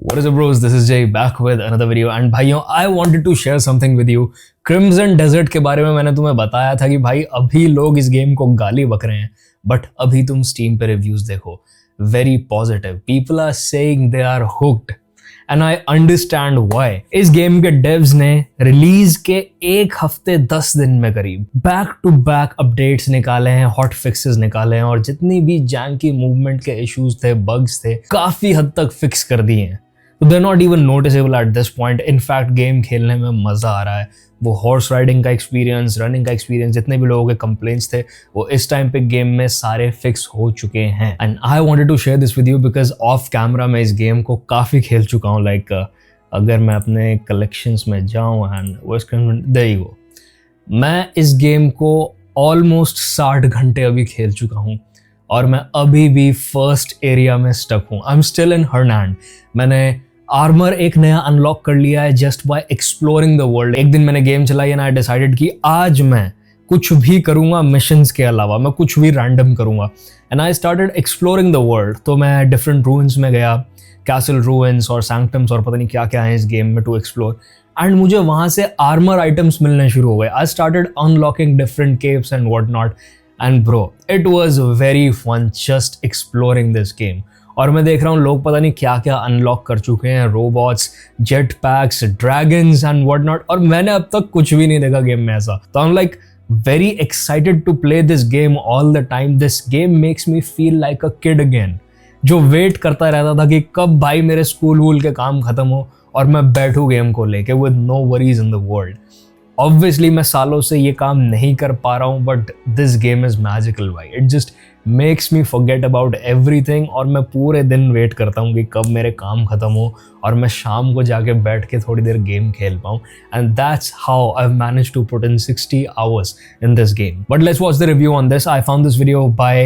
What is up bros, this is Jay back with another video and भाइयों I wanted to share something with you. Crimson Desert के बारे में मैंने तुम्हें बताया था कि भाई अभी लोग इस गेम को गाली बक रहे हैं बट अभी तुम Steam पे रिव्यूज देखो, very positive. People are saying they are hooked and I understand why. इस गेम के devs ने रिलीज के एक हफ्ते 10 दिन में करीब बैक टू बैक अपडेट्स निकाले हैं, हॉट फिक्सेस निकाले हैं और जितनी भी जैंकी मूवमेंट के इश्यूज थे, बग्स थे, काफी हद तक फिक्स कर दिए हैं. तो they're not even noticeable at this point. In fact, game खेलने में मजा आ रहा है. वो हॉर्स राइडिंग का एक्सपीरियंस, रनिंग का एक्सपीरियंस, जितने भी लोगों के कंप्लेंट्स थे वो इस टाइम पे गेम में सारे फिक्स हो चुके हैं. And I wanted to share this with you because of camera मैं इस गेम को काफ़ी खेल चुका हूँ. लाइक अगर मैं अपने कलेक्शंस में जाऊँ एंड वो मैं इस गेम को ऑलमोस्ट 60 घंटे अभी खेल चुका हूँ और मैं अभी भी फर्स्ट एरिया में स्टक हूँ. I am still in Hernand. मैंने आर्मर एक नया अनलॉक कर लिया है just by exploring the world. एक दिन मैंने गेम चलाई एंड आई डिसाइडेड कि आज मैं कुछ भी करूँगा मिशंस के अलावा, मैं कुछ भी रैंडम करूँगा. And I started exploring the world. तो मैं डिफरेंट रूइंस में गया, कैसल रूइंस और सैंक्टम्स और पता नहीं क्या क्या है इस गेम में टू एक्सप्लोर. एंड मुझे वहाँ से आर्मर आइटम्स मिलने शुरू हो गए. I started unlocking different caves and what not. And bro it was very fun just exploring this game. और मैं देख रहा हूँ लोग पता नहीं क्या क्या अनलॉक कर चुके हैं, robots, jet PACS, dragons and what not. और मैंने अब तक कुछ भी नहीं देखा गेम में ऐसा. तो I am like very excited to play this game all the time. This game makes me feel like a kid again, जो वेट करता रहता था कि कब भाई मेरे स्कूल वूल के काम खत्म हो और मैं बैठूँ गेम को लेके with no worries in the world. Obviously मैं सालों से ये काम नहीं कर पा रहा हूँ but this game is magical भाई. It just makes me forget about everything और मैं पूरे दिन वेट करता हूँ कि कब मेरे काम खत्म हो और मैं शाम को जाके बैठ के थोड़ी देर गेम खेल पाऊँ. And that's how I have managed to put in 60 hours in this game. But let's watch the review on this. I found this video by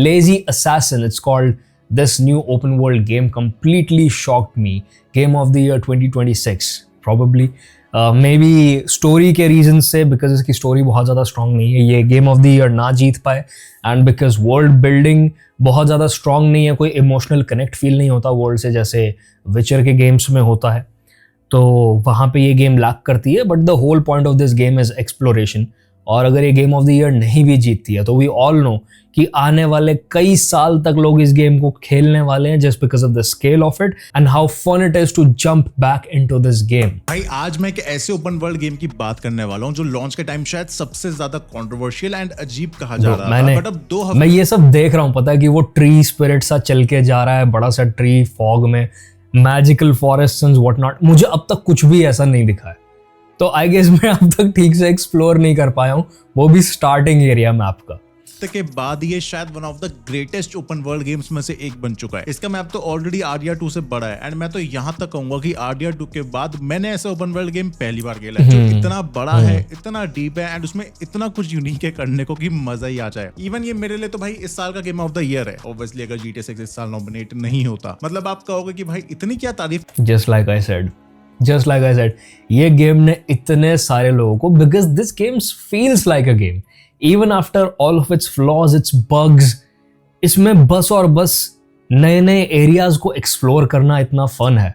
Lazy Assassin. It's called This New Open World Game Completely Shocked Me. Game of the Year 2026 probably. May be story के reason से, because इसकी story बहुत ज़्यादा strong नहीं है, ये game of the year ना जीत पाए. एंड बिकॉज वर्ल्ड बिल्डिंग बहुत ज़्यादा स्ट्रॉन्ग नहीं है, कोई इमोशनल कनेक्ट फील नहीं होता वर्ल्ड से जैसे विचर के गेम्स में होता है. तो वहाँ पे ये गेम लैक करती है. But the whole point of this game is exploration. और अगर ये गेम ऑफ द ईयर नहीं भी जीतती है तो वी ऑल नो कि आने वाले कई साल तक लोग इस गेम को खेलने वाले हैं just because of the scale of it and how fun it is to jump back into this game. भाई आज मैं एक ऐसे ओपन वर्ल्ड गेम की बात करने वाला हूं जो लॉन्च के टाइम शायद सबसे ज्यादा कंट्रोवर्शियल एंड अजीब कहा जा रहा था. बट अब मैं ये सब देख रहा हूँ, पता है कि वो ट्री स्पिरिट सा चल के जा रहा है, बड़ा सा ट्री फॉग में, magical forest and what not. मुझे अब तक कुछ भी ऐसा नहीं दिखा है. तो आई गेस मैं अब तक ठीक से एक्सप्लोर नहीं कर पाया हूँ, वो भी स्टार्टिंग एरिया मैप का. के बाद ये शायद one of the greatest open world games में से एक बन चुका है. इसका मैप तो ऑलरेडी आरडीआर 2 से बड़ा है एंड मैं तो यहाँ तक कहूंगा कि आरडीआर 2 के बाद मैंने ऐसा ओपन वर्ल्ड गेम पहली बार खेला है जो इतना बड़ा है, इतना डीप है एंड उसमें इतना कुछ यूनिक है करने को कि मजा ही आ जाए. इवन ये मेरे लिए तो भाई इस साल का गेम ऑफ द ईयर है. ऑब्वियसली अगर GTA 6 इस साल नॉमिनेट नहीं होता, मतलब आप कहोगे कि भाई इतनी क्या तारीफ. जस्ट लाइक आई सेड ये गेम ने इतने सारे लोगों को, because this game feels like a game even after all of its flaws, its bugs, इसमें बस और बस नए नए एरियाज को एक्सप्लोर करना इतना फन है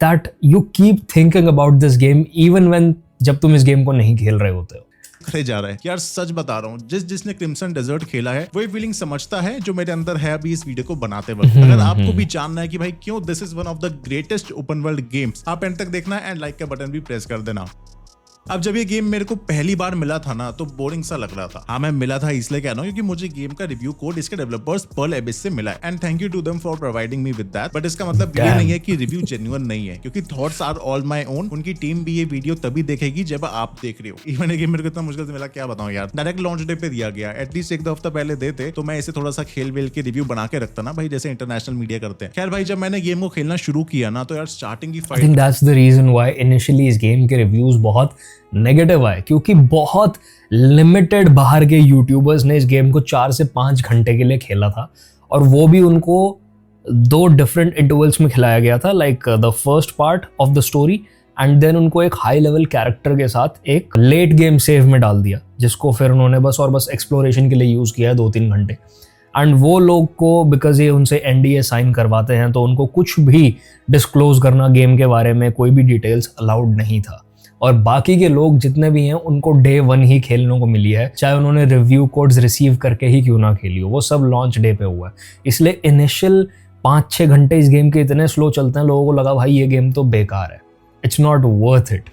that you keep thinking about this game even when जब तुम इस गेम को नहीं खेल रहे होते हो. करे जा रहा है यार, सच बता रहा हूँ, जिसने क्रिम्सन डेजर्ट खेला है वो ये फीलिंग समझता है जो मेरे अंदर है अभी इस वीडियो को बनाते वक्त. अगर आपको भी जानना है कि भाई क्यों this is one of the greatest open world games, आप एंड तक देखना एंड लाइक का बटन भी प्रेस कर देना. अब जब ये गेम मेरे को पहली बार मिला था ना तो बोरिंग सा लग रहा था. हाँ मैं मिला था इसलिए कह रहा हूँ क्योंकि मुझे गेम का रिव्यू कोड इसके डेवलपर्स पर्ल एबिस से मिला है and thank you to them for providing me with that. But इसका मतलब ये नहीं है कि रिव्यू जेन्युइन नहीं है, क्योंकि thoughts are all my own. उनकी टीम भी ये वीडियो तभी देखेगी जब आप देख रहे हो. इवन ये गेम मेरे को इतना मुश्किल से मिला, क्या बताऊं यार. डायरेक्ट लॉन्च डे पे दिया गया, एटलीस्ट एक दो हफ्ता पहले देते तो मैं इसे थोड़ा सा खेल वेल के रिव्यू बना के रखता ना भाई, जैसे इंटरनेशनल मीडिया करते हैं. खैर भाई जब मैंने गेम को खेलना शुरू किया ना तो यार स्टार्टिंग की fight, that's the reason why initially इस गेम के रिव्यूज बहुत नेगेटिव आए, क्योंकि बहुत लिमिटेड बाहर के यूट्यूबर्स ने इस गेम को 4 से 5 घंटे के लिए खेला था और वो भी उनको 2 डिफरेंट इंटरवल्स में खिलाया गया था. Like the first part of the story and then उनको एक हाई लेवल कैरेक्टर के साथ एक लेट गेम सेव में डाल दिया जिसको फिर उन्होंने बस और बस एक्सप्लोरेशन के लिए यूज किया है 2-3 घंटे. एंड वो लोग को बिकॉज ये उनसे NDA साइन करवाते हैं तो उनको कुछ भी डिस्क्लोज करना गेम के बारे में, कोई भी डिटेल्स अलाउड नहीं था। और बाकी के लोग जितने भी हैं उनको डे 1 ही खेलने को मिली है, चाहे उन्होंने रिव्यू कोड्स रिसीव करके ही क्यों ना खेली हो, वो सब लॉन्च डे पे हुआ है। इसलिए इनिशियल 5-6 घंटे इस गेम के इतने स्लो चलते हैं, लोगों को लगा भाई ये गेम तो बेकार है, it's not worth it.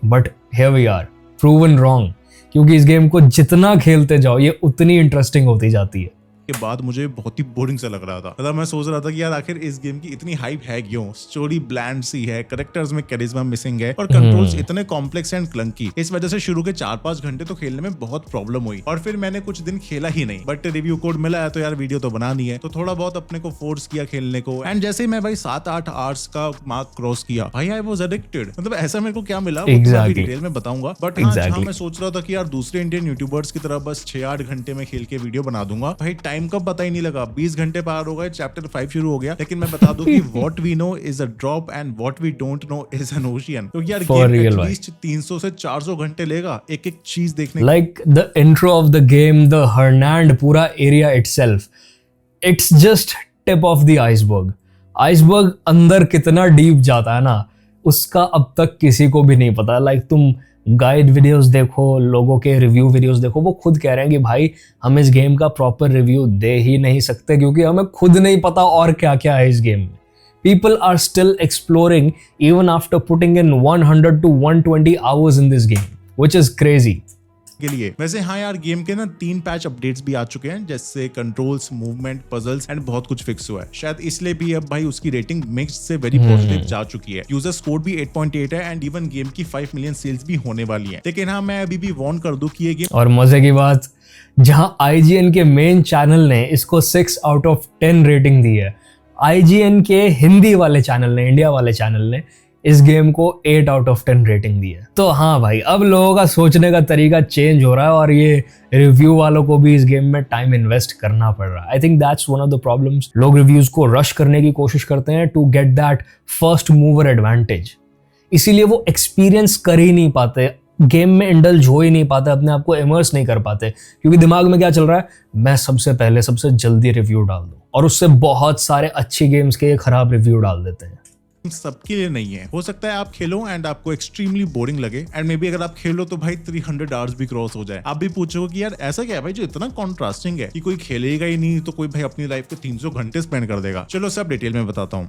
But here we are, proven wrong, क्योंकि इस गेम को जितना खेलते जाओ ये उतनी इंटरेस्टिंग होती जाती है। के बाद मुझे बहुत ही बोरिंग सा लग रहा था। मतलब मैं सोच रहा था कि यार आखिर इस गेम की इतनी हाइप है क्यों, स्टोरी ब्लैंड सी है, कैरेक्टर्स में कैरिज्मा मिसिंग है और कंट्रोल्स इतने कॉम्प्लेक्स एंड क्लंकी। इस वजह से शुरू के 4-5 घंटे तो खेलने में बहुत प्रॉब्लम हुई और फिर मैंने कुछ दिन खेला ही नहीं। बट रिव्यू कोड मिला है तो यार वीडियो तो बनानी है, तो थोड़ा बहुत अपने को फोर्स किया खेलने को। एंड जैसे ही मैं भाई 7-8 आवर्स का मार्क क्रॉस किया, भाई आई वाज एडिक्टेड। मतलब ऐसा मेरे को क्या मिला वो मैं डिटेल में बताऊंगा। बट हाँ, मैं सोच रहा था कि यार दूसरे इंडियन यूट्यूबर्स की तरह बस 6-8 घंटे में खेल के वीडियो बना दूंगा, भाई टाइम का पता ही नहीं लगा। 20 घंटे पार हो गए, चैप्टर 5 शुरू हो गया। लेकिन मैं बता दूं कि what we know is a drop and what we don't know is an ocean. तो यार गेम एटलीस्ट 300 से 400 घंटे लेगा एक एक चीज देखने। Like the intro of the game, the Hernand पूरा area itself, it's just tip of the iceberg. Iceberg अंदर कितना डीप जाता है ना, उसका अब तक किसी को भी नहीं पता। लाइक तुम गाइड वीडियोस देखो, लोगों के रिव्यू वीडियोस देखो, वो खुद कह रहे हैं कि भाई हम इस गेम का प्रॉपर रिव्यू दे ही नहीं सकते क्योंकि हमें खुद नहीं पता और क्या क्या है इस गेम में। People are still exploring even after putting in 100 to 120 hours in this game, which is crazy के लिए। वैसे हाँ यार, गेम के ना 3 पैच अपडेट्स भी आ चुके हैं, जैसे कंट्रोल्स, मूवमेंट, पजल्स एंड बहुत कुछ फिक्स हुआ है। शायद इसलिए भी अब भाई उसकी रेटिंग मिक्स्ड से वेरी पॉजिटिव जा चुकी है। यूजर स्कोर भी 8.8 है एंड इवन गेम की 5 मिलियन सेल्स भी होने वाली है। लेकिन हाँ, मैं अभी भी वार्न कर दूं कि ये गेम, और मजे की बात, जहां IGN के मेन चैनल ने इसको 6 out of 10 रेटिंग दी है, IGN के हिंदी वाले चैनल ने, इंडिया वाले चैनल ने इस गेम को 8 out of 10 रेटिंग दी है। तो हाँ भाई, अब लोगों का सोचने का तरीका चेंज हो रहा है और ये रिव्यू वालों को भी इस गेम में टाइम इन्वेस्ट करना पड़ रहा है। I think that's one of the problems. लोग रिव्यूज को रश करने की कोशिश करते हैं to get that first mover advantage, इसीलिए वो एक्सपीरियंस कर ही नहीं पाते, गेम में इंडल्ज हो ही नहीं पाते, अपने आप को इमर्स नहीं कर पाते, क्योंकि दिमाग में क्या चल रहा है, मैं सबसे पहले सबसे जल्दी रिव्यू डाल दूं, और उससे बहुत सारे अच्छी गेम्स के खराब रिव्यू डाल देते हैं। सबके लिए नहीं है। हो सकता है आप खेलो एंड आपको एक्सट्रीमली बोरिंग लगे, एंड मे बी अगर आप खेलो तो भाई 300 आवर्स भी क्रॉस हो जाए। आप भी पूछोगे कि यार ऐसा क्या है भाई जो इतना कॉन्ट्रास्टिंग है कि कोई खेलेगा ही नहीं तो कोई भाई अपनी लाइफ को 300 घंटे स्पेंड कर देगा। चलो सब डिटेल में बताता हूँ।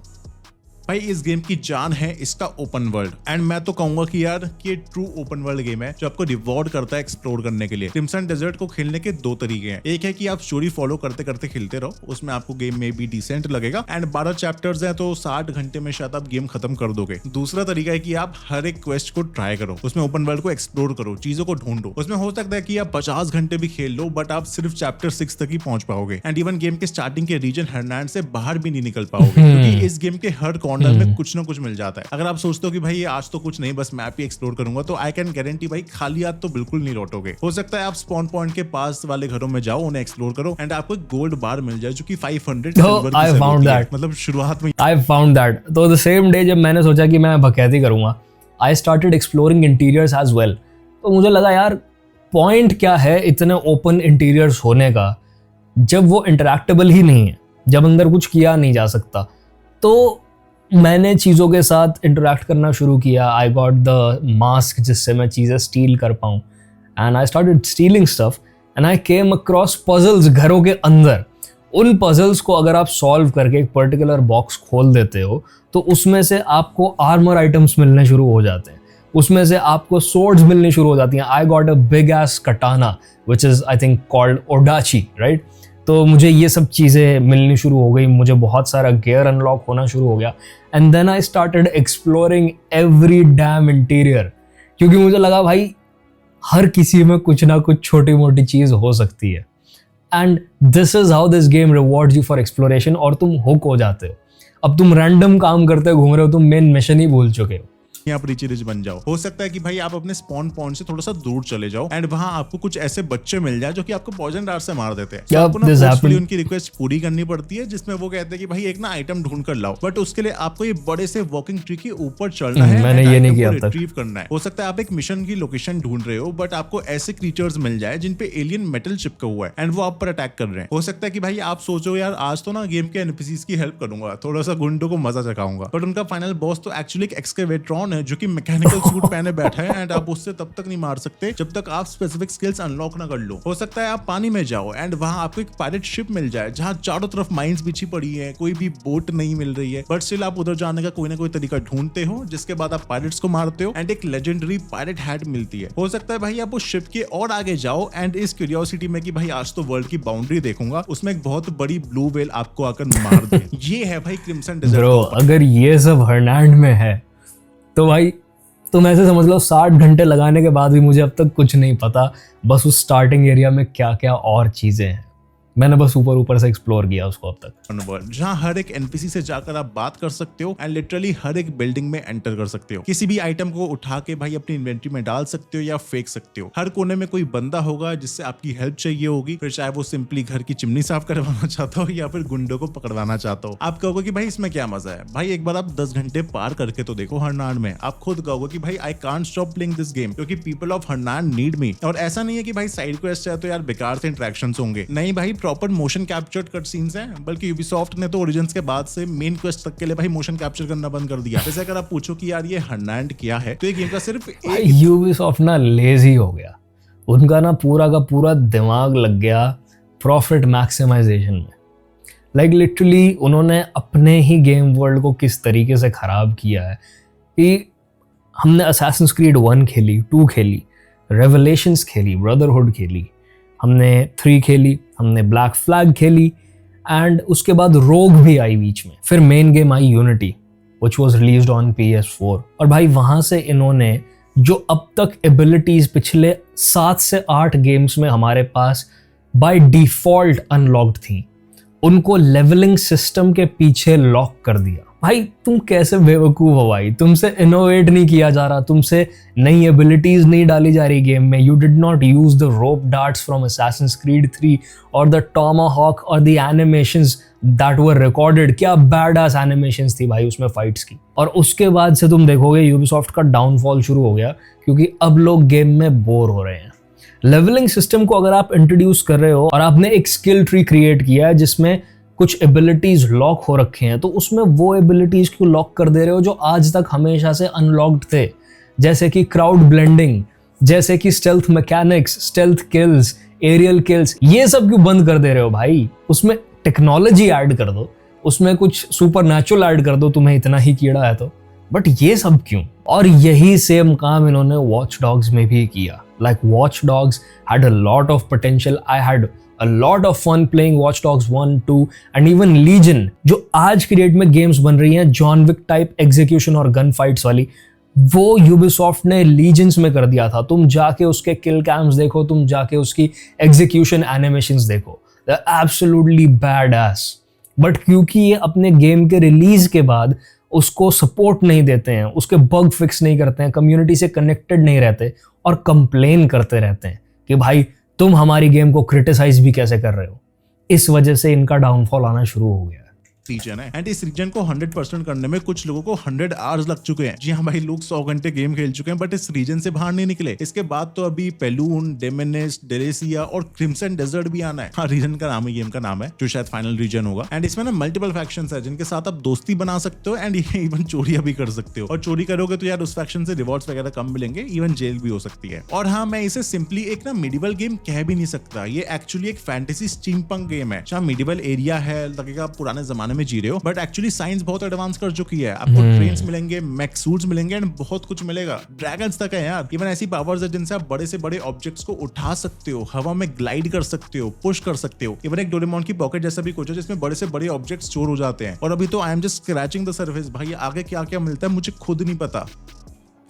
भाई इस गेम की जान है इसका ओपन वर्ल्ड, एंड मैं तो कहूंगा कि यार ये ट्रू ओपन वर्ल्ड गेम है जो आपको रिवॉर्ड करता है एक्सप्लोर करने के लिए। क्रिम्सन डेजर्ट को खेलने के 2 तरीके हैं। एक है कि आप स्टोरी फॉलो करते करते खेलते रहो, उसमें आपको गेम में भी डिसेंट लगेगा एंड 12 चैप्टर्स हैं तो 60 घंटे में शायद आप गेम खत्म कर दोगे। दूसरा तरीका है कि आप हर एक क्वेस्ट को ट्राई करो, उसमें ओपन वर्ल्ड को एक्सप्लोर करो, चीजों को ढूंढो। उसमें हो सकता है कि आप 50 घंटे भी खेल लो बट आप सिर्फ चैप्टर 6 तक ही पहुंच पाओगे, एंड इवन गेम के स्टार्टिंग के रीजन हर्नांड से बाहर भी नहीं निकल पाओगे, क्योंकि इस गेम के हर कॉर्नर में कुछ ना कुछ मिल जाता है। अगर आप सोचते हो कि भाई ये आज तो कुछ नहीं, बस मैप ही एक्सप्लोर करूंगा, तो आई कैन गारंटी भाई खाली हाथ तो बिल्कुल नहीं लौटोगे। हो सकता है आप स्पॉन पॉइंट के पास वाले घरों में जाओ, उन्हें एक्सप्लोर करो एंड आपको एक गोल्ड बार मिल जाए जो कि 500 सिल्वर की जरूरत है। मतलब शुरुआत में आई फाउंड दैट। तो द सेम डे जब मैंने सोचा कि मैं बकैती करूंगा, I started exploring interiors as well. तो मुझे लगा यार पॉइंट क्या है इतने ओपन इंटीरियर्स होने का जब वो इंटरैक्टेबल ही नहीं है, जब अंदर कुछ किया नहीं जा सकता। तो मैंने चीज़ों के साथ इंटरैक्ट करना शुरू किया। आई गॉट द मास्क जिससे मैं चीज़ें स्टील कर पाऊँ, and I started stealing stuff and I came across puzzles घरों के अंदर। उन पजल्स को अगर आप सॉल्व करके एक पर्टिकुलर बॉक्स खोल देते हो तो उसमें से आपको आर्मर आइटम्स मिलने शुरू हो जाते हैं, उसमें से आपको सोर्ड्स मिलनी शुरू हो जाती हैं। I got a big ass katana which is I think called odachi, right. तो मुझे ये सब चीज़ें मिलनी शुरू हो गई, मुझे बहुत सारा गियर अनलॉक होना शुरू हो गया, and then I started exploring every damn interior, क्योंकि मुझे लगा भाई हर किसी में कुछ ना कुछ छोटी मोटी चीज़ हो सकती है। And this is how this game rewards you for exploration, और तुम हुक हो जाते हो। अब तुम रैंडम काम करते घूम रहे हो, तुम मेन मिशन ही भूल चुके हो। आप रिची रिच बन जाओ। हो सकता है कि भाई आप अपने स्पॉन पॉइंट से थोड़ा सा दूर चले जाओ एंड वहां आपको कुछ ऐसे बच्चे मिल जाए जो कि आपको पॉइजन डार्ट से मार देते हैं। तो आपको ना फोर्सफुली उनकी रिक्वेस्ट पूरी करनी पड़ती है, जिसमें वो कहते हैं कि भाई एक ना आइटम ढूंढ कर लाओ, बट उसके लिए आपको ये बड़े से वॉकिंग ट्री के ऊपर चलना है, मैंने ये नहीं किया रिट्रीव करना है। हो सकता है आप एक मिशन की लोकेशन ढूंढ रहे हो बट आपको ऐसे क्रीचर्स मिल जाए जिन पे एलियन मेटल चिपका हुआ है एंड वो आप पर अटैक कर रहे हैं। हो सकता है कि भाई आप सोचो यार आज तो ना गेम के एनपीसीज की हेल्प करूंगा, थोड़ा सा गुंडों को मजा चखाऊंगा, बट उनका फाइनल बॉस तो एक्चुअली एक एक्सकेवेट्रॉन है जो कि मैकेनिकल सूट पहने बैठा है एंड आप उससे तब तक नहीं मार सकते जब तक आप स्पेसिफिक स्किल्स अनलॉक ना कर लो। हो सकता है आप पानी में जाओ एंड वहां आपको एक पायरेट शिप मिल जाए जहां चारों तरफ माइंस बिछी पड़ी है, कोई भी बोट नहीं मिल रही है, बट स्टिल आप उधर जाने का कोई ना कोई तरीका ढूंढते हो, जिसके बाद आप पायरेट्स को मारते हो एंड एक लेजेंडरी पायरेट हैट मिलती है। हो सकता है भाई आप उस शिप के और आगे जाओ एंड इस क्यूरियोसिटी में कि भाई आज तो वर्ल्ड की बाउंड्री देखूंगा, उसमें एक बहुत बड़ी ब्लू व्हेल आपको आकर मार दे। ये है भाई क्रिम्सन डेजर्ट। ब्रो अगर ये सब हर्नांड में है तो भाई तुम ऐसे समझ लो 60 घंटे लगाने के बाद भी मुझे अब तक कुछ नहीं पता, बस उस स्टार्टिंग एरिया में क्या क्या और चीजें हैं मैंने बस ऊपर से एक्सप्लोर किया उसको अब तक। जहां हर एक एनपीसी से जाकर आप बात कर सकते हो एंड लिटरली हर एक बिल्डिंग में एंटर कर सकते हो, किसी भी आइटम को उठा के भाई अपनी इन्वेंटरी में डाल सकते हो या फेंक सकते हो। हर कोने में कोई बंदा होगा जिससे आपकी हेल्प चाहिए होगी, फिर चाहे वो सिंपली घर की चिमनी साफ करवाना चाहता हो या फिर गुंडों को पकड़वाना चाहता हो। आप कहोगे कि भाई इसमें क्या मजा है, भाई एक बार आप 10 घंटे पार करके तो देखो हरनांड में, आप खुद कहोगे कि भाई I can't stop playing this game क्योंकि पीपल ऑफ हरनांड नीड मी। और ऐसा नहीं है कि भाई साइड क्वेस्ट है तो यार बेकार से इंटरेक्शंस होंगे, नहीं भाई proper motion captured cut scenes हैं, बल्कि यूबीसॉफ्ट ने तो ओरिजिन्स के बाद से मेन क्वेस्ट तक के लिए भाई मोशन कैप्चर करना बंद कर दिया। जैसे अगर आप पूछो कि यार ये हरनांड क्या है तो ये गेम का सिर्फ एक यूबीसॉफ्ट ना लेजी हो गया, उनका ना पूरा का पूरा दिमाग लग गया प्रॉफिट मैक्सिमाइजेशन में। लाइक लिटरली उन्होंने अपने ही गेम वर्ल्ड को किस तरीके से खराब किया है कि हमने असैसिन्स क्रीड 1 खेली, 2 खेली, रेवलेशंस खेली, ब्रदरहुड खेली, हमने 3 खेली, हमने ब्लैक फ्लैग खेली एंड उसके बाद रोग भी आई बीच में, फिर main game I unity which was released on PS4। और भाई वहां से इन्होंने जो अब तक एबिलिटीज पिछले 7 से 8 गेम्स में हमारे पास बाय डिफॉल्ट अनलॉक्ड थी, उनको लेवलिंग सिस्टम के पीछे लॉक कर दिया। भाई तुम कैसे बेवकूफ हो भाई, तुमसे इनोवेट नहीं किया जा रहा, तुमसे नई एबिलिटीज नहीं डाली जा रही गेम में। You did not use the rope darts from Assassin's creed 3 और द टॉमाहॉक और the animations that were recorded. क्या बैड-एस एनिमेशंस थी भाई उसमें फाइट्स की। और उसके बाद से तुम देखोगे यूबीसॉफ्ट का डाउनफॉल शुरू हो गया क्योंकि अब लोग गेम में बोर हो रहे हैं। लेवलिंग सिस्टम को अगर आप इंट्रोड्यूस कर रहे हो और आपने एक स्किल ट्री क्रिएट किया है जिसमें कुछ एबिलिटीज लॉक हो रखे हैं, तो उसमें वो एबिलिटीज क्यों लॉक कर दे रहे हो जो आज तक हमेशा से अनलॉक्ड थे, जैसे कि क्राउड ब्लेंडिंग, जैसे कि stealth mechanics, stealth kills, aerial kills, ये सब क्यों बंद कर दे रहे हो भाई। उसमें टेक्नोलॉजी ऐड कर दो, उसमें कुछ सुपरनैचुरल ऐड कर दो, तुम्हें इतना ही कीड़ा है तो, बट ये सब क्यों। और यही सेम काम इन्होंने वॉच डॉग्स में भी किया। Like watch dogs had a lot of potential, I had a lot of fun playing Watch Dogs 1, 2 and even Legion, जो आज की डेट में गेम्स बन रही हैं जॉन विक टाइप एग्जीक्यूशन और गन फाइट्स वाली, वो यूबीसॉफ्ट ने लीजेंड्स में कर दिया था। तुम जाके उसके किल कैम्स देखो, तुम जाके उसकी एग्जीक्यूशन एनिमेशंस देखो, they're absolutely badass। बट क्योंकि ये अपने गेम के रिलीज के बाद उसको सपोर्ट नहीं देते हैं, उसके बग फिक्स नहीं करते हैं, कम्युनिटी से कनेक्टेड नहीं रहते और कंप्लेन करते रहते हैं कि भाई तुम हमारी गेम को क्रिटिसाइज भी कैसे कर रहे हो, इस वजह से इनका डाउनफॉल आना शुरू हो गया। रीजन है एंड इस रीजन को 100% करने में कुछ लोगों को 100 आवर्स लग चुके हैं। जी हाँ भाई, लोग 100 घंटे गेम खेल चुके हैं बट इस रीजन से बाहर नहीं निकले। इसके बाद तो अभी पेलून, डेमेनिस, डेरेसिया और क्रिम्सन डेजर्ट भी आना है। हाँ, रीजन का नाम है, गेम का नाम है, जो शायद फाइनल रीजन होगा। एंड इसमें ना मल्टीपल फैक्शंस है जिनके साथ आप दोस्ती बना सकते हो एंड इवन चोरियां भी कर सकते हो। और चोरी करोगे तो यार उस फैक्शन से रिवॉर्ड्स वगैरह कम मिलेंगे, इवन जेल भी हो सकती है। और हाँ, मैं इसे सिंपली एक ना मिडिवल गेम कह भी नहीं सकता, ये एक्चुअली एक फैंटेसी स्टीमपंक गेम है जहाँ मिडिवल एरिया है, लगेगा आप पुराने जमाने में जी रहे हो, बट एक्चुअली साइंस बहुत एडवांस कर चुकी है। आपको ट्रेन्स मिलेंगे, मैक सूट्स मिलेंगे एंड बहुत कुछ मिलेगा। ड्रैगन्स तक है यार, इवन ऐसी पावर्स है जिनसे आप बड़े से बड़े ऑब्जेक्ट्स को उठा सकते हो, हवा में ग्लाइड कर सकते हो, पुश कर सकते हो। इवन एक डोरेमोन की पॉकेट जैसा भी कुछ है जिसमें बड़े से बड़े ऑब्जेक्ट्स स्टोर हो जाते हैं। और अभी तो I am just scratching the surface, भाई आगे क्या क्या मिलता है मुझे खुद नहीं पता।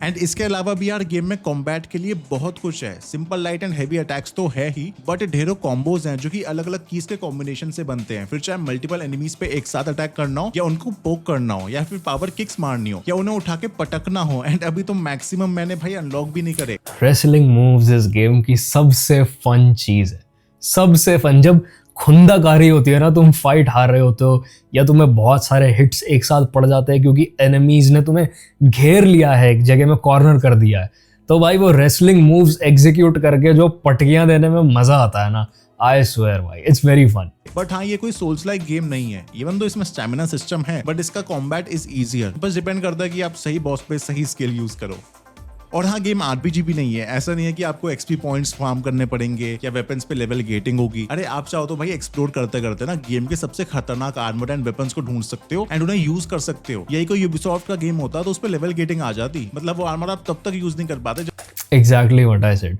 एंड इसके अलावा भी यार गेम में कॉम्बैट के लिए बहुत कुछ है। Simple light and heavy attacks तो है ही, बट ढेरों कॉम्बोज हैं जो कि अलग अलग कीज के कॉम्बिनेशन से बनते हैं। फिर चाहे मल्टीपल एनिमीज पे एक साथ अटैक करना हो, या उनको पोक करना हो, या फिर पावर किक्स मारनी हो, या उन्हें उठा के पटकना हो। एंड अभी तो मैक्सिमम मैंने भाई अनलॉक भी नहीं करे। रेसलिंग मूव्स इस गेम की सबसे फन चीज है, सबसे फन। जब खुंदक आ रही होती है ना, तुम फाइट हार रहे होते हो या तुम्हें बहुत सारे हिट्स एक साथ पड़ जाते हैं क्योंकि एनिमीज ने तुम्हें घेर लिया है, एक जगह में कॉर्नर कर दिया है, तो भाई वो रेसलिंग मूव्स एग्जीक्यूट करके जो पटकियां देने में मजा आता है ना, आई स्वेयर भाई इट्स वेरी फन। बट हाँ, ये कोई सोल्स लाइक गेम नहीं है। इवन दो इसमें स्टैमिना सिस्टम है, बट इसका कॉम्बैट इज ईजियर। बस डिपेंड करता है कि आप सही बॉस पे सही स्किल यूज करो। और हाँ, गेम आरपीजी भी नहीं है। ऐसा नहीं है कि आपको एक्सपी पॉइंट्स फार्म करने पड़ेंगे या वेपन्स पे लेवल गेटिंग होगी। अरे आप चाहो तो भाई एक्सप्लोर करते करते ना गेम के सबसे खतरनाक आर्मर एंड वेपन्स को ढूंढ सकते हो एंड उन्हें यूज कर सकते हो। यही कोई यूबीसॉफ्ट का गेम होता तो उस पर लेवल गेटिंग आ जाती, मतलब वो आर्मर आप तब तक यूज नहीं कर पाते। Exactly what I said.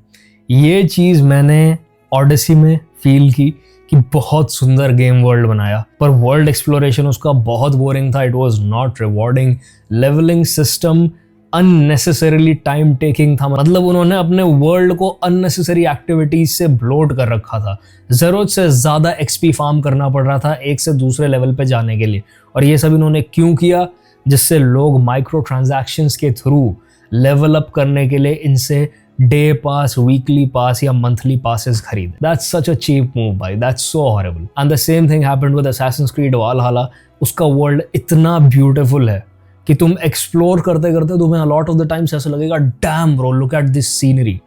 ये चीज मैंने ऑडिसी में फील की कि बहुत सुंदर गेम वर्ल्ड बनाया, पर वर्ल्ड एक्सप्लोरेशन उसका बहुत बोरिंग था। It was not rewarding. Levelling system unnecessarily time taking था, मतलब उन्होंने अपने वर्ल्ड को अननेसेसरी एक्टिविटीज से ब्लोट कर रखा था। जरूरत से ज्यादा एक्सपी फार्म करना पड़ रहा था एक से दूसरे लेवल पे जाने के लिए। और ये सब इन्होंने क्यों किया? जिससे लोग माइक्रो ट्रांजैक्शंस के थ्रू लेवल अप करने के लिए इनसे डे पास, वीकली पास या मंथली पासेस खरीदे। That's such a cheap move भाई, that's so horrible. And the same thing happened with Assassin's Creed Valhalla. उसका वर्ल्ड इतना ब्यूटीफुल है कि तुम एक्सप्लोर करते करते तुम्हें अलॉट ऑफ द टाइम्स ऐसा लगेगा damn bro look at this scenery,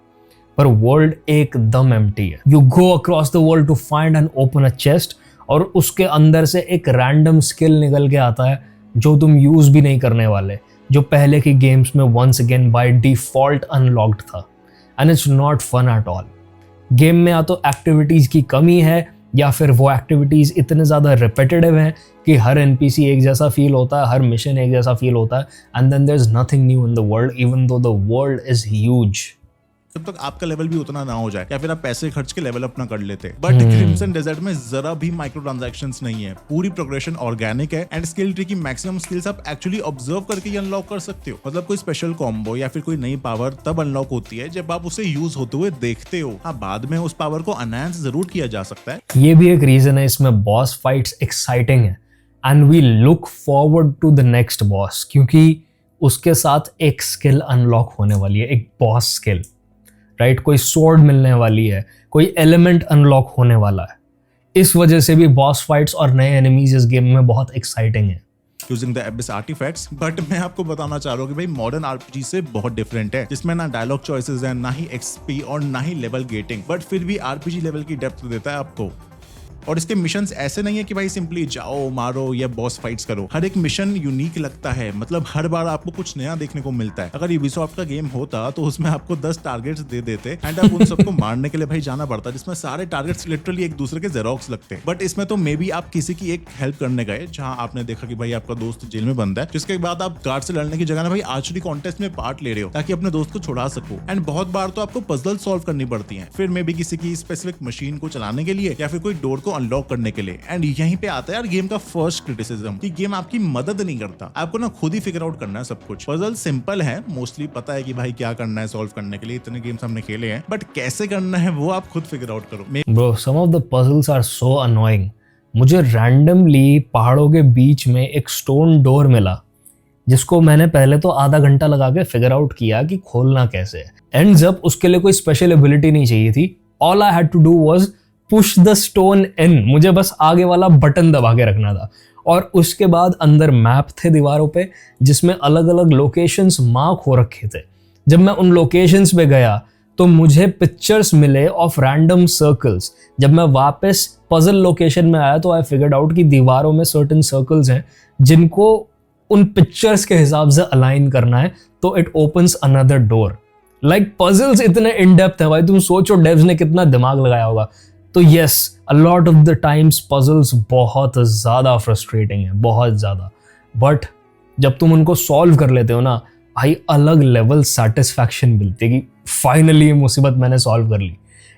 पर वर्ल्ड एकदम एम्प्टी है। You go across the world to find and open a chest, और उसके अंदर से एक रैंडम स्किल निकल के आता है जो तुम यूज भी नहीं करने वाले, जो पहले की गेम्स में once again by default unlocked था। And it's not fun at all. Game में या तो एक्टिविटीज की कमी है या फिर वो एक्टिविटीज इतने ज्यादा रिपीटेटिव हैं कि हर एनपीसी एक जैसा फील होता है, हर मिशन एक जैसा फील होता है, and then there is nothing new in the world even though the world is huge. जब तक आपका लेवल भी उतना ना हो जाए या फिर आप पैसे खर्च के लेवल अप ना कर लेते। बट क्रिम्सन डेजर्ट में जरा भी माइक्रो ट्रांजैक्शंस नहीं है। पूरी प्रोग्रेशन ऑर्गेनिक है एंड स्किल ट्री की मैक्सिमम स्किल्स आप एक्चुअली ऑब्जर्व करके ही अनलॉक कर सकते हो। मतलब कोई स्पेशल कॉम्बो या फिर कोई नई पावर तब अनलॉक होती है जब आप उसे यूज होते हुए देखते हो। हाँ, बाद में उस पावर को एनहांस जरूर किया जा सकता है। ये भी एक रीजन है इसमें बॉस फाइट्स एक्साइटिंग है and we look forward to the next boss, क्योंकि उसके साथ एक स्किल अनलॉक होने वाली है, एक बॉस स्किल, राइट? कोई स्वॉर्ड मिलने वाली है, कोई एलिमेंट अनलॉक होने वाला है। इस वजह से भी बॉस फाइट्स और नए एनिमीज इस गेम में बहुत एक्साइटिंग है। Using the abyss artefacts. But मैं आपको बताना चाह रहा हूँ कि भाई मॉडर्न आरपीजी से बहुत डिफरेंट है, जिसमें ना डायलॉग चॉइसेस है, ना ही एक्सपी और ना ही लेवल गेटिंग, बट फिर भी आरपीजी लेवल की डेप्थ देता है आपको। और इसके मिशंस ऐसे नहीं है कि भाई सिंपली जाओ मारो या बॉस फाइट्स करो। हर एक मिशन यूनिक लगता है, मतलब हर बार आपको कुछ नया देखने को मिलता है। अगर यूबीसॉफ्ट का गेम होता तो उसमें आपको 10 टारगेट्स दे देते एंड आप उन सबको मारने के लिए भाई जाना पड़ता, जिसमें सारे टारगेट्स लिटरली एक दूसरे के जेरोक्स लगते। बट इसमें तो मे बी आप किसी की एक हेल्प करने गए, जहां आपने देखा कि भाई आपका दोस्त जेल में बंद है, जिसके बाद आप गार्ड से लड़ने की जगह ना भाई आर्चरी कॉन्टेस्ट में पार्ट ले रहे हो ताकि अपने दोस्त को छुड़ा सको। एंड बहुत बार तो आपको पजल सॉल्व करनी पड़ती है, फिर मे बी किसी की स्पेसिफिक मशीन को चलाने के लिए या फिर कोई डोर को अनलॉक करने के लिए। एंड यहीं पे आता है यार गेम का फर्स्ट क्रिटिसिज्म कि गेम आपकी मदद नहीं करता, आपको ना खुद ही फिगर आउट करना है सब कुछ। पजल सिंपल है, मोस्टली पता है कि भाई क्या करना है सॉल्व करने के लिए, इतने गेम्स हमने खेले हैं, बट कैसे करना है वो आप खुद फिगर आउट करो। Bro, some of the puzzles are so annoying. मुझे रैंडमली पहाड़ों के बीच में एक स्टोन डोर मिला, जिसको मैंने पहले तो आधा घंटा लगा के फिगर आउट किया कि खोलना कैसे है। एंड जब उसके लिए कोई स्पेशल एबिलिटी नहीं चाहिए थी, all I had to do was push the stone in. मुझे बस आगे वाला बटन दबा के रखना था और उसके बाद अंदर मैप थे दीवारों पे, जिसमें अलग अलग लोकेशंस मार्क हो रखे थे। जब मैं उन लोकेशंस पे गया तो मुझे पिक्चर्स मिले ऑफ रैंडम सर्कल्स। जब मैं वापस पजल लोकेशन में आया तो आई फिगर्ड आउट कि दीवारों में सर्टेन सर्कल्स हैं जिनको उन पिक्चर्स के हिसाब से अलाइन करना है, तो it opens another door. Like puzzles इतने इन डेप्थ है भाई, तुम सोचो डेव्स ने कितना दिमाग लगाया होगा। तो yes, a lot of the times puzzles बहुत ज़्यादा फ्रस्ट्रेटिंग है, बहुत ज़्यादा। बट जब तुम उनको सॉल्व कर लेते हो ना भाई, अलग लेवल सेटिस्फैक्शन मिलती है कि फाइनली ये मुसीबत मैंने सॉल्व कर ली।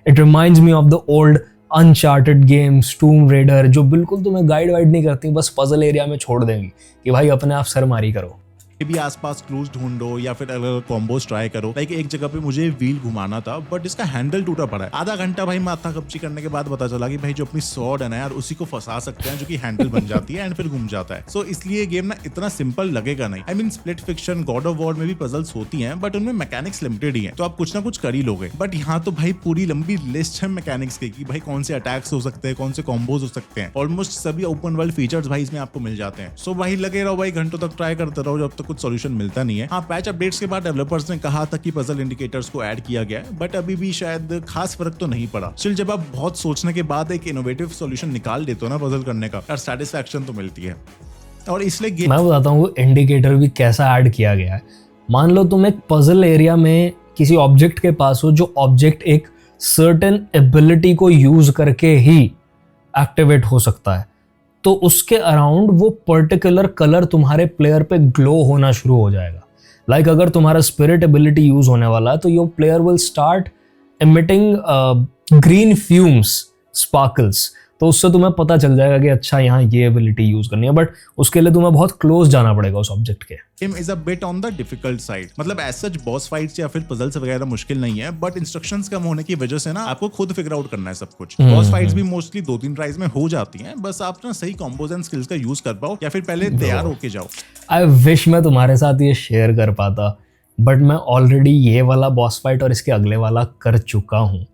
It reminds me of the old Uncharted games, Tomb Raider, जो बिल्कुल तुम्हें गाइड वाइड नहीं करती, बस पजल एरिया में छोड़ देंगी कि भाई अपने आप सरमारी करो। भी आसपास क्लूज ढूंढो या फिर अलग अलग कॉम्बोज ट्राई करो। लाइक एक जगह पे मुझे व्हील घुमाना था बट इसका हैंडल टूटा पड़ा है। आधा घंटा भाई माथा कपची करने के बाद पता चला कि भाई जो अपनी सॉर्ड है ना यार उसी को फंसा सकते हैं जो कि हैंडल बन जाती है एंड फिर घूम जाता है। सो इसलिए गेम ना इतना सिंपल लगेगा नहीं। I mean split fiction, God of war में भी पजल्स होती हैं बट उनमें मैकेनिक्स लिमिटेड ही है, तो आप कुछ ना कुछ कर ही लोगे। बट यहाँ तो भाई पूरी लंबी लिस्ट है मैकेनिक्स की कि भाई कौन से अटैक्स हो सकते हैं, कौन से कॉम्बोज हो सकते हैं। ऑलमोस्ट सभी ओपन वर्ल्ड फीचर्स भाई इसमें आपको मिल जाते हैं। सो भाई लगे रहो भाई, घंटों तक ट्राई करते रहो जब तक कुछ सॉल्यूशन मिलता नहीं है। हाँ, पैच अपडेट्स के बाद डेवलपर्स ने कहा था कि पजल इंडिकेटर्स को ऐड किया गया है बट अभी भी शायद खास फर्क तो नहीं पड़ा। स्टिल जब आप बहुत सोचने के बाद एक इनोवेटिव सॉल्यूशन निकाल देते हो ना पजल करने का, यार सेटिस्फैक्शन तो मिलती है। और इसलिए मैं बताता हूँ वो इंडिकेटर भी कैसा ऐड किया गया है। मान लो तुम एक पजल एरिया में किसी ऑब्जेक्ट के पास हो, जो ऑब्जेक्ट एक सर्टेन एबिलिटी को यूज करके ही एक्टिवेट हो सकता है, तो उसके अराउंड वो पर्टिकुलर कलर तुम्हारे प्लेयर पे ग्लो होना शुरू हो जाएगा। लाइक अगर तुम्हारा स्पिरिट एबिलिटी यूज होने वाला है तो your player will start emitting green fumes, sparkles. तो उससे तुम्हें पता चल जाएगा कि अच्छा यहाँ ये एबिलिटी यूज करनी है, बट उसके लिए तुम्हें बहुत क्लोज जाना पड़ेगा उस ऑब्जेक्ट के। Game is a bit on the difficult side. मतलब एज सच बॉस फाइट्स या फिर पजल्स वगैरह मुश्किल नहीं है बट इंस्ट्रक्शंस कम होने की वजह से ना आपको खुद फिगर आउट करना है सब कुछ। बॉस फाइट्स भी मोस्टली 2-3 ट्राइज में हो जाती हैं, बस आप ना सही कॉम्बोज एंड स्किल्स का यूज कर पाओ या फिर पहले तैयार होके जाओ। आई विश मैं तुम्हारे साथ ये शेयर कर पाता, बट मैं ऑलरेडी ये वाला बॉस फाइट और इसके अगले वाला कर चुका हूँ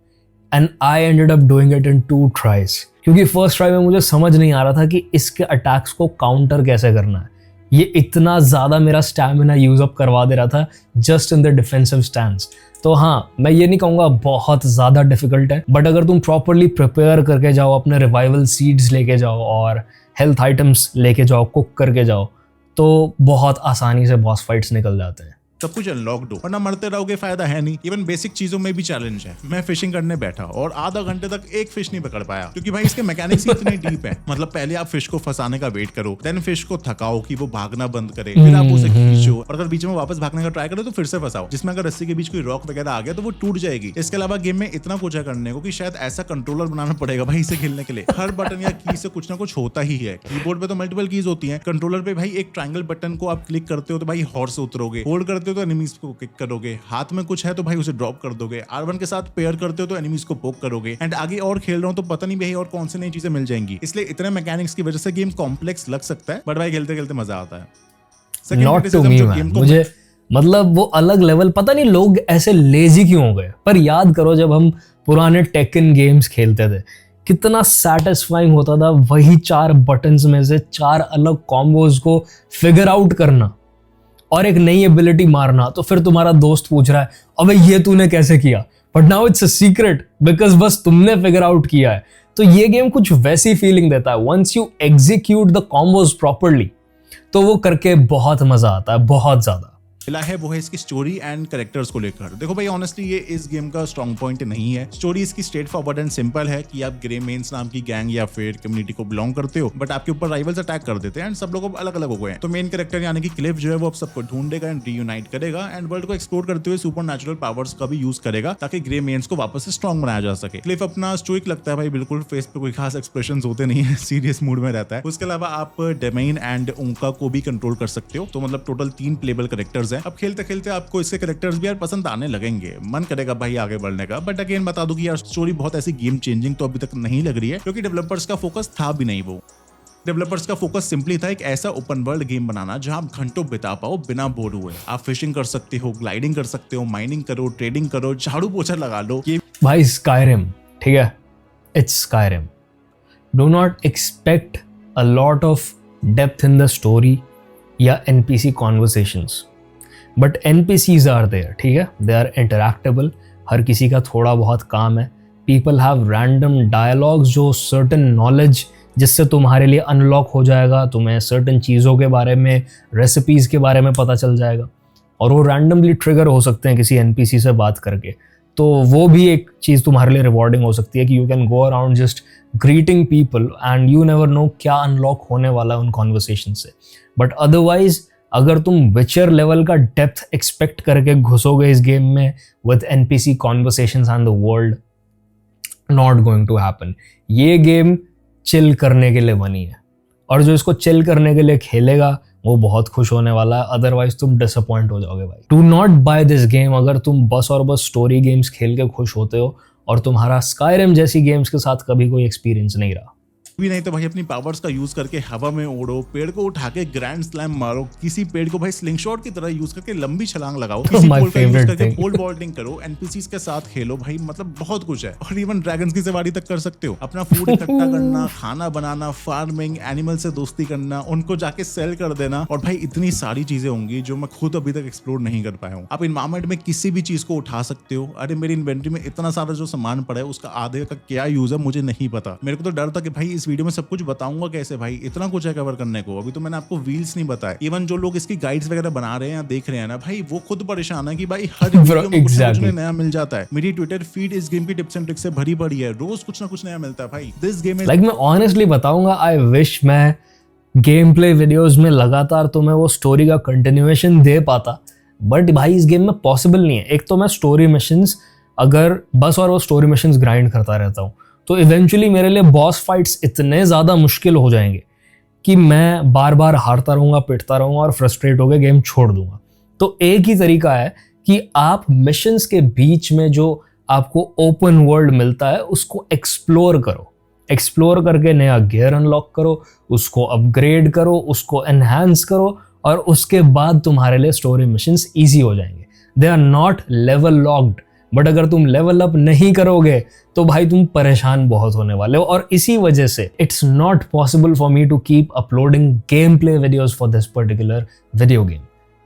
and I ended up doing it in 2 tries. क्योंकि फर्स्ट ट्राई में मुझे समझ नहीं आ रहा था कि इसके अटैक्स को काउंटर कैसे करना है। ये इतना ज़्यादा मेरा स्टैमिना यूज अप करवा दे रहा था just in the defensive stance. तो हाँ, मैं ये नहीं कहूँगा बहुत ज़्यादा डिफिकल्ट है, बट अगर तुम प्रॉपरली प्रिपेयर करके जाओ, अपने रिवाइवल सीड्स लेके जाओ और हेल्थ आइटम्स लेके जाओ, कुक करके जाओ, तो बहुत आसानी से बॉस फाइट्स निकल जाते हैं। सब कुछ अनलॉक्ड हो, वरना मरते रहोगे फायदा है नहीं। इवन बेसिक चीजों में भी चैलेंज है। मैं फिशिंग करने बैठा और आधा घंटे तक एक फिश नहीं पकड़ पाया क्योंकि भाई इसके मैकेनिक्स ही इतने डीप है। मतलब पहले आप फिश को फंसाने का वेट करो, देन फिश को थकाओ कि वो भागना बंद करे, फिर आप उसे खींचो और अगर बीच में वापस भागने का ट्राई करो तो फिर से फंसाओ, जिसमें अगर रस्सी के बीच कोई रॉक वगैरह आ गया तो वो टूट जाएगी। इसके अलावा गेम में इतना कुछ है करने को कि शायद ऐसा कंट्रोलर बनाना पड़ेगा भाई इसे खेलने के लिए। हर बटन या की से कुछ ना कुछ होता ही है। कीबोर्ड पे तो मल्टीपल कीज होती हैं, कंट्रोलर पे भाई एक ट्रायंगल बटन को आप क्लिक करते हो तो भाई हॉर्स उतरोगे, होल्ड करते हो तो एनिमीज को करोगे, हाथ में कुछ है तो भाई उसे ड्रॉप कर दोगे, R1 के साथ पेयर करते हो तो एनिमीज को पोक करोगे एंड आगे और खेल रहा हूं तो पता नहीं भाई और कौन सी नई चीजें मिल जाएंगी। इसलिए इतने मैकेनिक्स की वजह से गेम कॉम्प्लेक्स लग सकता है बट भाई खेलते खेलते मजा आता है। नॉट टू मी मैन, मुझे मतलब वो अलग लेवल, पता नहीं लोग ऐसे लेजी क्यों हो गए। पर याद करो जब हम पुराने टेकन गेम्स खेलते थे कितना सैटिस्फाइंग होता था वही 4 बटन्स में से 4 अलग कॉम्बोज को फिगर आउट करना और एक नई एबिलिटी मारना। तो फिर तुम्हारा दोस्त पूछ रहा है अबे ये तूने कैसे किया, but now it's a secret because बस तुमने फिगर आउट किया है। तो ये गेम कुछ वैसी फीलिंग देता है। Once you execute the combos properly तो वो करके बहुत मजा आता है, बहुत ज्यादा। मिला है वो है इसकी स्टोरी एंड कैरेक्टर्स को लेकर। देखो भाई ऑनेस्टली ये इस गेम का स्ट्रॉन्ग पॉइंट नहीं है। स्टोरी इसकी स्ट्रेट फॉरवर्ड एंड सिंपल है कि आप ग्रे मेन्स नाम की गैंग या फिर कम्युनिटी को बिलोंग करते हो बट आपके ऊपर राइवल्स अटैक कर देते हैं एंड सब लोग अलग अलग हो गए हैं। तो मेन कैरेक्टर यानी कि क्लिफ जो है वो अब सबको ढूंढेगा एंड रीयूनाइट करेगा एंड वर्ल्ड को एक्सप्लोर करते हुए सुपर नेचुरल पावर्स का भी यूज करेगा ताकि ग्रे मेन्स को वापस से स्ट्रॉन्ग बनाया जा सके। क्लिफ अपना स्टोइक लगता है भाई, बिल्कुल फेस पे कोई खास एक्सप्रेशन होते नहीं है, सीरियस मूड में रहता है। उसके अलावा आप डेमेन एंड उनका को भी कंट्रोल कर सकते हो। तो मतलब टोटल 3 प्लेबल कैरेक्टर्स हैं। अब खेलते खेलते आपको इसके कैरेक्टर्स भी यार पसंद आने लगेंगे, मन करेगा भाई आगे बढ़ने का। बट अगेन बता दूं कि यार स्टोरी बहुत ऐसी गेम चेंजिंग तो अभी तक नहीं लग रही है क्योंकि डेवलपर्स का फोकस था भी नहीं। वो डेवलपर्स का फोकस सिंपली था एक ऐसा ओपन वर्ल्ड गेम बनाना जहां आप घंटों बिता पाओ बिना बोर हुए। आप फिशिंग कर सकते हो, ग्लाइडिंग कर सकते हो, माइनिंग करो, ट्रेडिंग करो, झाड़ू पोछा लगा लो। ये भाई स्काईरिम, ठीक है, it's Skyrim. Do not expect a lot of depth in the story या NPC conversations, but NPCs are there, ठीक है, दे आर इंटरैक्टेबल। हर किसी का थोड़ा बहुत काम है। पीपल हैव रैंडम डायलॉग्स जो सर्टन नॉलेज जिससे तुम्हारे लिए अनलॉक हो जाएगा। तुम्हें सर्टन चीज़ों के बारे में, रेसिपीज़ के बारे में पता चल जाएगा और वो रैंडमली ट्रिगर हो सकते हैं किसी NPC से बात करके। तो वो भी एक चीज़ तुम्हारे लिए रिवॉर्डिंग हो सकती है कि you can go around just greeting people and you never know क्या अनलॉक होने वाला है उन कॉन्वर्सेशन से। बट अदरवाइज अगर तुम विचर लेवल का डेप्थ एक्सपेक्ट करके घुसोगे इस गेम में with NPC conversations and the world, not going to happen. ये गेम चिल करने के लिए बनी है और जो इसको चिल करने के लिए खेलेगा वो बहुत खुश होने वाला है, अदरवाइज तुम डिसअपॉइंट हो जाओगे भाई। Do not buy this game अगर तुम बस और बस स्टोरी गेम्स खेल के खुश होते हो और तुम्हारा स्काईरिम जैसी गेम्स के साथ कभी कोई एक्सपीरियंस नहीं रहा। भी नहीं तो भाई अपनी पावर्स का यूज करके हवा में उड़ो, पेड़ को उठा के ग्रैंड स्लैम मारो, किसी पेड़ को भाई स्लिंगशॉट की तरह यूज करके लंबी छलांग लगाओ, किसी पोल का यूज करके पोल वॉल्टिंग करो, एनपीसीज के साथ खेलो भाई, मतलब बहुत कुछ है। और इवन ड्रैगन्स की सवारी तक कर सकते हो, अपना फूड इकट्ठा करना, खाना बनाना, फार्मिंग, एनिमल से दोस्ती करना, उनको जाके सेल कर देना, और भाई इतनी सारी चीजें होंगी जो मैं खुद अभी तक एक्सप्लोर नहीं कर पाया हूँ। आप इन्वायरमेंट में किसी भी चीज को उठा सकते हो। अरे मेरी इन्वेंटरी में इतना सारा जो सामान पड़ा है उसका आधे का क्या यूज है मुझे नहीं पता। मेरे को तो डर था कि भाई इस वीडियो में सब कुछ बताऊंगा कैसे, भाई इतना कुछ है कवर करने को। अभी तो मैंने आपको व्हील्स नहीं बताए। इवन जो लोग इसकी गाइड्स वगैरह बना रहे हैं या देख रहे हैं ना भाई, वो खुद परेशान है कि भाई हर वीडियो में कुछ ना कुछ नया मिल जाता है। मेरी ट्विटर फीड इस गेम की टिप्स एंड ट्रिक्स से भरी पड़ी है, रोज कुछ ना कुछ नया मिलता है भाई। दिस गेम लाइक मैं ऑनेस्टली बताऊंगा, आई विश मैं गेम प्ले वीडियोज में लगातार तो मैं वो स्टोरी का कंटिन्यूएशन दे पाता, बट भाई इस गेम में पॉसिबल नहीं है। एक तो मैं स्टोरी मिशंस अगर बस और वो स्टोरी मिशंस ग्राइंड करता रहता हूँ तो इवेंचुअली मेरे लिए बॉस फाइट्स इतने ज़्यादा मुश्किल हो जाएंगे कि मैं बार बार हारता रहूँगा, पिटता रहूँगा और फ्रस्ट्रेट होकर गेम छोड़ दूंगा। तो एक ही तरीका है कि आप मिशंस के बीच में जो आपको ओपन वर्ल्ड मिलता है उसको एक्सप्लोर करो, एक्सप्लोर करके नया गियर अनलॉक करो, उसको अपग्रेड करो, उसको एनहांस करो, और उसके बाद तुम्हारे लिए स्टोरी मिशंस ईजी हो जाएंगे। They are not level locked, but अगर तुम लेवल अप नहीं करोगे तो भाई तुम परेशान बहुत होने वाले हो। और इसी वजह से it's not possible for me to keep uploading game play videos for this particular video game,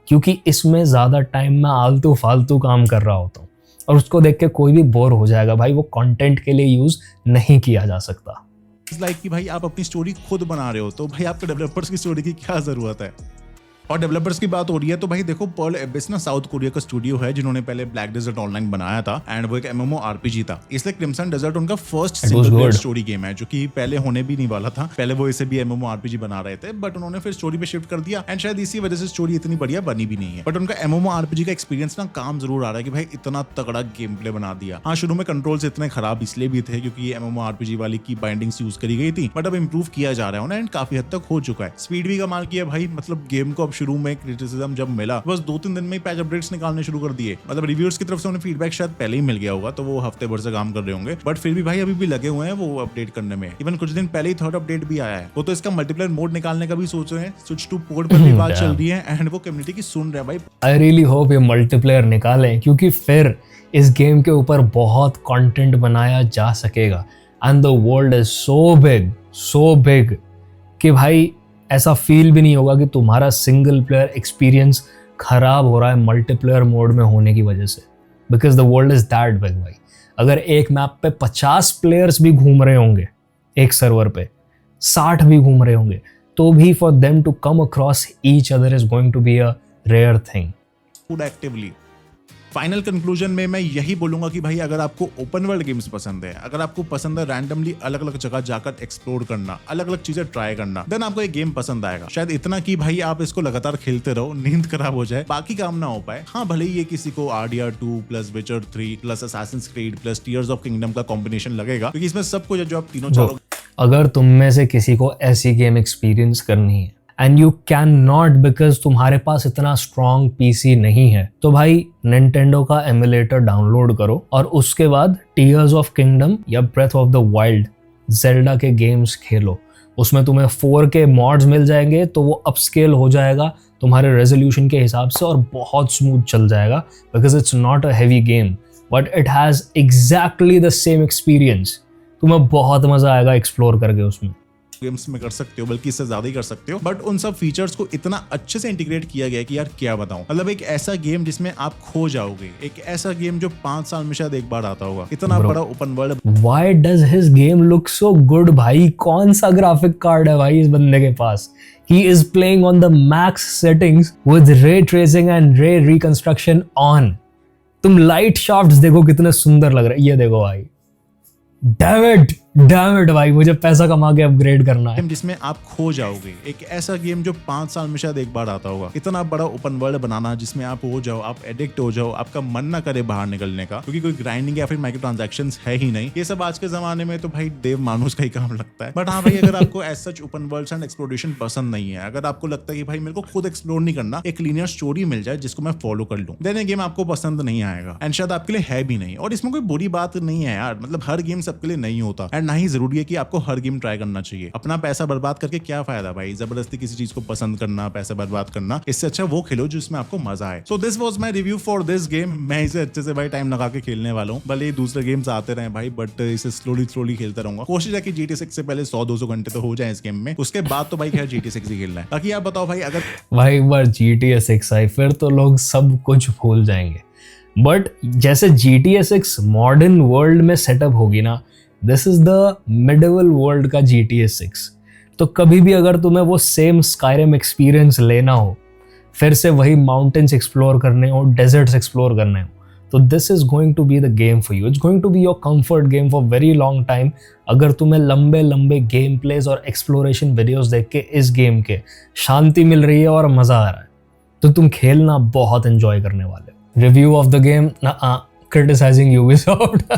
क्योंकि इसमें ज़्यादा टाइम मैं आलतू फालतू काम कर रहा होता हूँ और उसको देख के कोई भी बोर हो जाएगा भाई, वो कंटेंट के लिए यूज़ नहीं किया जा सकता। लाइक कि भाई आप अपनी स्टोरी खुद बना रहे हो तो भाई आपके डेवलपर्स की स्टोरी की क्या जरूरत है। और डेवलपर्स की बात हो रही है तो भाई देखो, पर्ल एबिस ना साउथ कोरिया का स्टूडियो है जिन्होंने पहले ब्लैक डेजर्ट ऑनलाइन बनाया था, एंड वो एक एमएमओ आरपीजी था। इसलिए क्रिम्सन डेजर्ट उनका first single player story game है, जो कि पहले होने भी नहीं वाला था। पहले वो इसे भी एमएमओ आरपीजी बना रहे थे, बट उन्होंने फिर स्टोरी पे शिफ्ट कर दिया, एंड शायद इसी वजह से स्टोरी इतनी बढ़िया बनी भी नहीं है। बट उनका एमएमओ आरपीजी का एक्सपीरियंस ना काम जरूर आ रहा है कि भाई इतना तगड़ा गेम प्ले बना दिया। हाँ, शुरू में कंट्रोल्स इतने खराब इसलिए भी थे क्योंकि एमएमओ आरपीजी वाली की बाइंडिंग्स यूज करी गई थी, बट अब इंप्रूव किया जा रहा है एंड काफी हद तक हो चुका है। स्पीड भी कमाल किया भाई, मतलब गेम को अब शुरू में जब मिला बस 2-3 दिन में ही पैच अपडेट्स निकालने शुरू कर दिए। मतलब रिव्यूअर्स की तरफ से उन्हें फीडबैक शायद पहले ही मिल गया होगा, तो वो हफ्ते भर से काम कर रहे होंगे, बट फिर भी भाई अभी भी लगे हुए हैं वो अपडेट करने में। इवन कुछ दिन पहले ही थर्ड अपडेट भी आया है। वो तो इसका मल्टीप्लेयर मोड निकालने का भी सोच रहे हैं, स्विच टू पोर्ट पर भी बात चल रही है, एंड वो कम्युनिटी की सुन रहे हैं भाई। आई रियली होप ये मल्टीप्लेयर निकालें, क्योंकि फिर इस गेम के ऊपर बहुत कंटेंट बनाया जा सकेगा। And the world is so big कि भाई ऐसा फील भी नहीं होगा कि तुम्हारा सिंगल प्लेयर एक्सपीरियंस खराब हो रहा है मल्टीप्लेयर मोड में होने की वजह से, because the world is that big भाई। अगर एक मैप पे 50 प्लेयर्स भी घूम रहे होंगे, एक सर्वर पे 60 भी घूम रहे होंगे, तो भी for them to come across each other is going to be a rare thing. Food actively final conclusion में मैं यही बोलूंगा कि भाई अगर आपको ओपन वर्ल्ड गेम्स पसंद है, अगर आपको पसंद है रैंडमली अलग अलग जगह जाकर एक्सप्लोर करना, अलग अलग चीजें ट्राई करना, देन आपको ये गेम पसंद आएगा। शायद इतना कि भाई आप इसको लगातार खेलते रहो, नींद खराब हो जाए, बाकी काम ना हो पाए। हाँ, भले ही ये किसी को RDR2 प्लस विचर 3 plus Assassin's creed plus tears of kingdom का कॉम्बिनेशन लगेगा, क्योंकि इसमें सब कुछ है जो आप तीनों चारों। अगर तुम में से किसी को ऐसी गेम एक्सपीरियंस करनी है and you can not because तुम्हारे पास इतना स्ट्रॉन्ग पीसी नहीं है, तो भाई निंटेंडो का एमुलेटर डाउनलोड करो और उसके बाद टीयर्स ऑफ किंगडम या Breath of the Wild, Zelda के गेम्स खेलो। उसमें तुम्हें 4K मॉड्स मिल जाएंगे, तो वो अपस्केल हो जाएगा तुम्हारे रेजोल्यूशन के हिसाब से और बहुत स्मूथ चल जाएगा, because it's not a heavy game but it has exactly the same experience. तुम्हें बहुत मजा आएगा एक्सप्लोर करके उसमें। गेम्स में कर सकते हो, बल्कि इससे ज्यादा ही कर सकते हो, बट उन सब फीचर्स को इतना अच्छे से इंटीग्रेट किया गया है कि यार क्या बताऊं। मतलब एक ऐसा गेम जिसमें आप खो जाओगे, एक ऐसा गेम जो 5 साल में शायद एक बार आता होगा, इतना बड़ा open world. Why does his game look so good भाई? कौन सा ग्राफिक कार्ड है भाई इस बंदे के पास? He is playing on the max settings with ray tracing and ray reconstruction on. तुम लाइट शाफ्ट्स देखो कितने सुंदर लग रहे हैं, ये देखो भाई, damn it! डैम इट भाई, मुझे पैसा कमा के अपग्रेड करना है। गेम जिसमें आप खो जाओगे, एक ऐसा गेम जो 5 साल में शायद एक बार आता होगा। इतना बड़ा ओपन वर्ल्ड बनाना जिसमें आप हो जाओ, आप एडिक्ट हो जाओ, आपका मन ना करे बाहर निकलने का, क्योंकि कोई ग्राइंडिंग या फिर माइक्रो ट्रांजैक्शंस है ही नहीं। ये सब आज के जमाने में तो भाई देव मानुष का ही काम लगता है। बट हाँ भाई, अगर आपको as such open world and exploration पसंद नहीं है, अगर आपको लगता है कि भाई मेरे को खुद एक्सप्लोर नहीं करना, एक लीनियर स्टोरी मिल जाए जिसको मैं फॉलो कर लूं, देन ये गेम आपको पसंद नहीं आएगा एंड शायद आपके लिए है भी नहीं। और इसमें कोई बुरी बात नहीं है यार, मतलब हर गेम सबके लिए नहीं होता एंड ना ही जरूरी है कि आपको हर गेम ट्राई करना चाहिए। अपना पैसा बर्बाद करके क्या फायदा भाई, जबरदस्ती किसी चीज को पसंद करना, पैसा बर्बाद करना, इससे अच्छा वो खेलो जिसमें आपको मजा आए। So this was my review for this game. मैं इसे अच्छे से भाई टाइम लगा के खेलने वाला हूँ, भले ही दूसरे गेम्स आते रहे भाई, बट इसे स्लोली खेलता रहूंगा। कोशिश है कि GTA 6 से पहले 100-200 घंटे तो हो जाए इस गेम में, उसके बाद तो भाई खैर GTA 6 ही खेलना है। बाकी आप बताओ भाई, अगर भाई एक बार GTA 6 आई फिर तो लोग सब कुछ भूल जाएंगे। बट जैसे GTA 6 मॉडर्न वर्ल्ड में सेटअप होगी ना, this is the medieval world का GTA 6। तो कभी भी अगर तुम्हें वो सेम स्काईरिम एक्सपीरियंस लेना हो, फिर से वही माउंटेन्स एक्सप्लोर करने हो, डेजर्ट्स एक्सप्लोर करने हो, तो this is going to be the game for you. It's going to be your comfort game for very long time. अगर तुम्हें लंबे लंबे गेम प्लेज और एक्सप्लोरेशन वीडियोस देख के इस गेम के शांति मिल रही है और मजा आ रहा है, तो तुम खेलना बहुत एंजॉय करने वाले हो। Review of the game, criticising Ubisoft.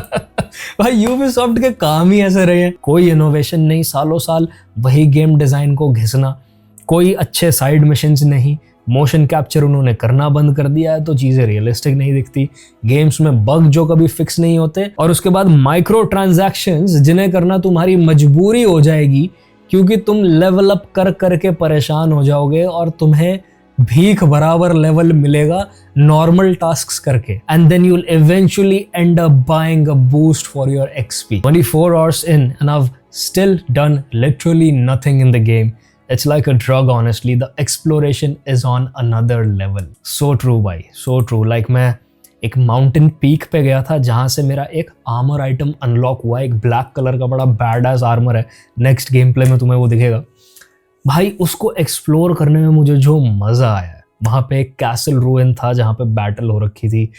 भाई यूबीसॉफ्ट के काम ही ऐसे रहे हैं, कोई इनोवेशन नहीं, सालों साल वही गेम डिजाइन को घिसना, कोई अच्छे साइड मिशंस नहीं, मोशन कैप्चर उन्होंने करना बंद कर दिया है तो चीजें रियलिस्टिक नहीं दिखती, गेम्स में बग जो कभी फिक्स नहीं होते, और उसके बाद माइक्रो ट्रांजैक्शंस जिन्हें करना तुम्हारी मजबूरी हो जाएगी क्योंकि तुम लेवल अप कर करके परेशान हो जाओगे और तुम्हें भीख बराबर लेवल मिलेगा नॉर्मल टास्क्स करके, and then you'll eventually end up buying a boost for your XP. 24 hours in and I've still done literally nothing in the game. It's like a drug, honestly. The exploration is on another level. So true भाई, so true. Like मैं एक mountain peak पे गया था जहां से मेरा एक आर्मर आइटम अनलॉक हुआ, एक ब्लैक कलर का बड़ा बैड-एस आर्मर है, नेक्स्ट गेम प्ले में तुम्हें वो दिखेगा भाई। उसको एक्सप्लोर करने में मुझे जो मजा आया, वहां पे एक कैसल रूइन था जहां पे बैटल हो रखी थी।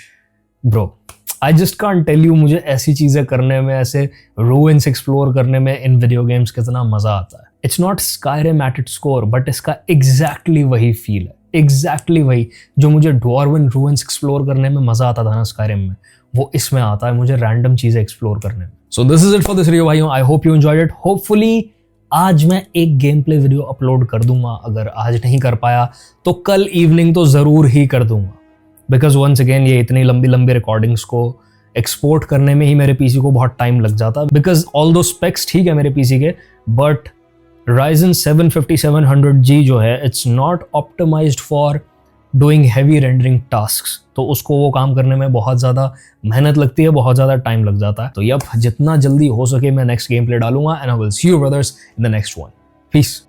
Bro I just can't tell you, मुझे ऐसी चीजें करने में, ऐसे रूइंस एक्सप्लोर करने में इन वीडियो गेम्स कितना मजा आता है। It's not Skyrim at its core, but इसका एग्जैक्टली वही फील है, एग्जैक्टली वही जो मुझे ड्वार्वन रूइंस एक्सप्लोर करने में मजा आता था ना स्काईरिम में, वो इसमें आता है मुझे रैंडम चीजें एक्सप्लोर करने में। So this is it for this video भाइयों, I hope you enjoyed it. Hopefully आज मैं एक गेम प्ले वीडियो अपलोड कर दूंगा, अगर आज नहीं कर पाया तो कल इवनिंग तो जरूर ही कर दूंगा, बिकॉज वंस अगेन ये इतनी लंबी लंबी रिकॉर्डिंग्स को एक्सपोर्ट करने में ही मेरे पीसी को बहुत टाइम लग जाता, बिकॉज ऑल दो स्पेक्स ठीक है मेरे पीसी के, बट Ryzen 7 5700G जो है, it's not optimised for doing heavy rendering tasks, तो उसको वो काम करने में बहुत ज़्यादा मेहनत लगती है, बहुत ज़्यादा टाइम लग जाता है। तो यप, जितना जल्दी हो सके मैं नेक्स्ट गेम प्ले डालूंगा, and I will see you brothers in the next one. Piece.